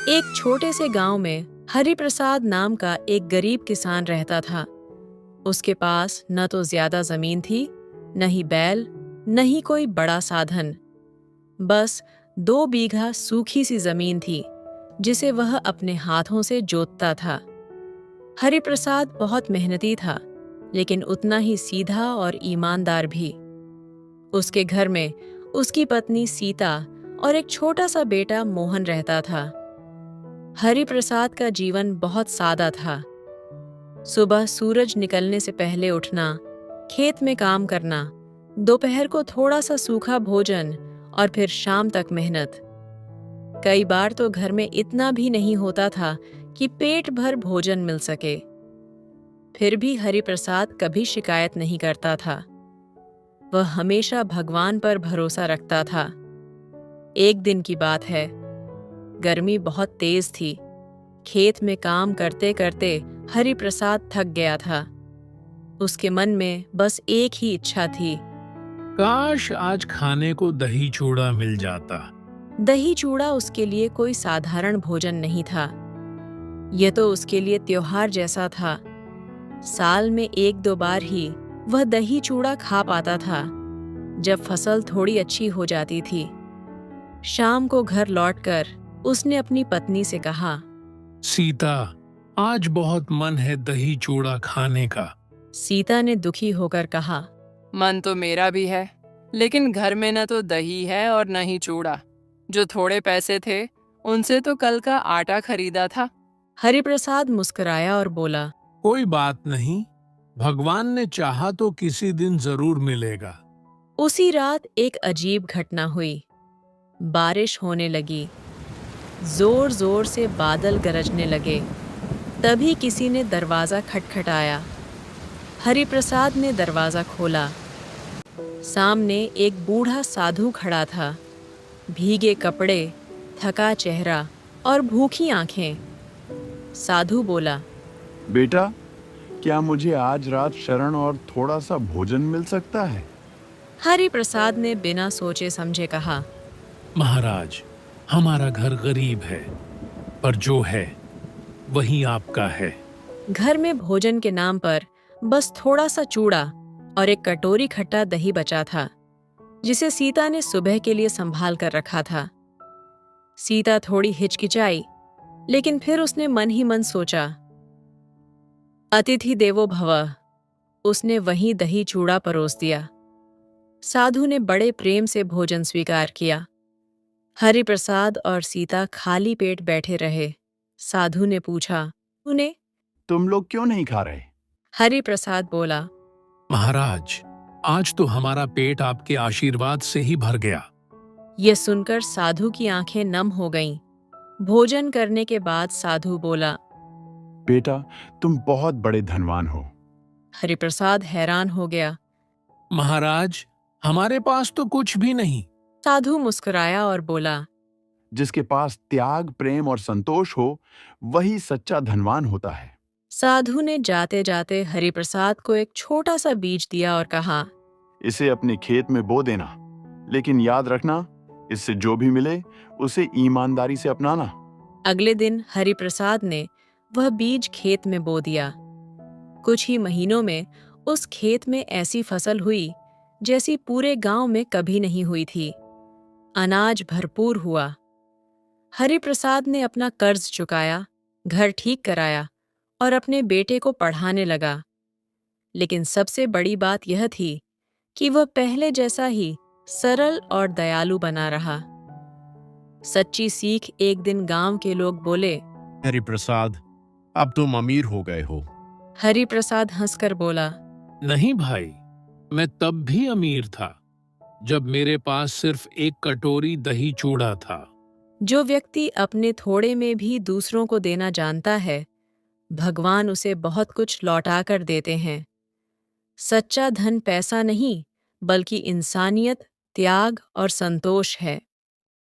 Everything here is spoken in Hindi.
एक छोटे से गांव में हरिप्रसाद नाम का एक गरीब किसान रहता था। उसके पास न तो ज्यादा जमीन थी, न ही बैल, न ही कोई बड़ा साधन। बस 2 बीघा सूखी सी जमीन थी जिसे वह अपने हाथों से जोतता था। हरिप्रसाद बहुत मेहनती था, लेकिन उतना ही सीधा और ईमानदार भी। उसके घर में उसकी पत्नी सीता और एक छोटा सा बेटा मोहन रहता था। हरिप्रसाद का जीवन बहुत सादा था। सुबह सूरज निकलने से पहले उठना, खेत में काम करना, दोपहर को थोड़ा सा सूखा भोजन और फिर शाम तक मेहनत। कई बार तो घर में इतना भी नहीं होता था कि पेट भर भोजन मिल सके। फिर भी हरिप्रसाद कभी शिकायत नहीं करता था। वह हमेशा भगवान पर भरोसा रखता था। एक दिन की बात है, गर्मी बहुत तेज थी। खेत में काम करते करते हरिप्रसाद थक गया था। उसके मन में बस एक ही इच्छा थी। काश आज खाने को दही चूड़ा मिल जाता। दही चूड़ा उसके लिए कोई साधारण भोजन नहीं था। यह तो उसके लिए त्योहार जैसा था। साल में 1-2 बार ही वह दही चूड़ा खा पाता था, जब फसल थोड़ी अच्छी हो जाती थी। शाम को घर लौटकर उसने अपनी पत्नी से कहा, सीता, आज बहुत मन है दही चूड़ा खाने का। सीता ने दुखी होकर कहा, मन तो मेरा भी है, लेकिन घर में न तो दही है और न ही चूड़ा। जो थोड़े पैसे थे उनसे तो कल का आटा खरीदा था। हरिप्रसाद मुस्कुराया और बोला, कोई बात नहीं, भगवान ने चाहा तो किसी दिन जरूर मिलेगा। उसी रात एक अजीब घटना हुई। बारिश होने लगी। जोर जोर से बादल गरजने लगे। तभी किसी ने दरवाजा खटखटाया। हरिप्रसाद ने दरवाजा खोला। सामने एक बूढ़ा साधु खड़ा था। भीगे कपड़े, थका चेहरा और भूखी आंखें। साधु बोला, बेटा, क्या मुझे आज रात शरण और थोड़ा सा भोजन मिल सकता है? हरिप्रसाद ने बिना सोचे समझे कहा, महाराज, हमारा घर गरीब है, पर जो है वही आपका है। घर में भोजन के नाम पर बस थोड़ा सा चूड़ा और एक कटोरी खट्टा दही बचा था, जिसे सीता ने सुबह के लिए संभाल कर रखा था। सीता थोड़ी हिचकिचाई, लेकिन फिर उसने मन ही मन सोचा, अतिथि देवो भव। उसने वहीं दही चूड़ा परोस दिया। साधु ने बड़े प्रेम से भोजन स्वीकार किया। हरिप्रसाद और सीता खाली पेट बैठे रहे। साधु ने पूछा, तूने? तुम लोग क्यों नहीं खा रहे? हरिप्रसाद बोला, महाराज, आज तो हमारा पेट आपके आशीर्वाद से ही भर गया। यह सुनकर साधु की आंखें नम हो गईं। भोजन करने के बाद साधु बोला, बेटा, तुम बहुत बड़े धनवान हो। हरिप्रसाद हैरान हो गया। महाराज, हमारे पास तो कुछ भी नहीं। साधु मुस्कुराया और बोला, जिसके पास त्याग, प्रेम और संतोष हो, वही सच्चा धनवान होता है। साधु ने जाते जाते हरिप्रसाद को एक छोटा सा बीज दिया और कहा, इसे अपने खेत में बो देना, लेकिन याद रखना, इससे जो भी मिले उसे ईमानदारी से अपनाना। अगले दिन हरिप्रसाद ने वह बीज खेत में बो दिया। कुछ ही महीनों में उस खेत में ऐसी फसल हुई जैसी पूरे गांव में कभी नहीं हुई थी। अनाज भरपूर हुआ। हरिप्रसाद ने अपना कर्ज चुकाया, घर ठीक कराया और अपने बेटे को पढ़ाने लगा। लेकिन सबसे बड़ी बात यह थी कि वह पहले जैसा ही सरल और दयालु बना रहा। सच्ची सीख एक दिन गांव के लोग बोले, हरिप्रसाद, अब तुम अमीर हो गए हो। हरिप्रसाद हंसकर बोला, नहीं भाई, मैं तब भी अमीर था, जब मेरे पास सिर्फ एक कटोरी दही चूड़ा था। जो व्यक्ति अपने थोड़े में भी दूसरों को देना जानता है, भगवान उसे बहुत कुछ लौटा कर देते हैं। सच्चा धन पैसा नहीं, बल्कि इंसानियत, त्याग और संतोष है।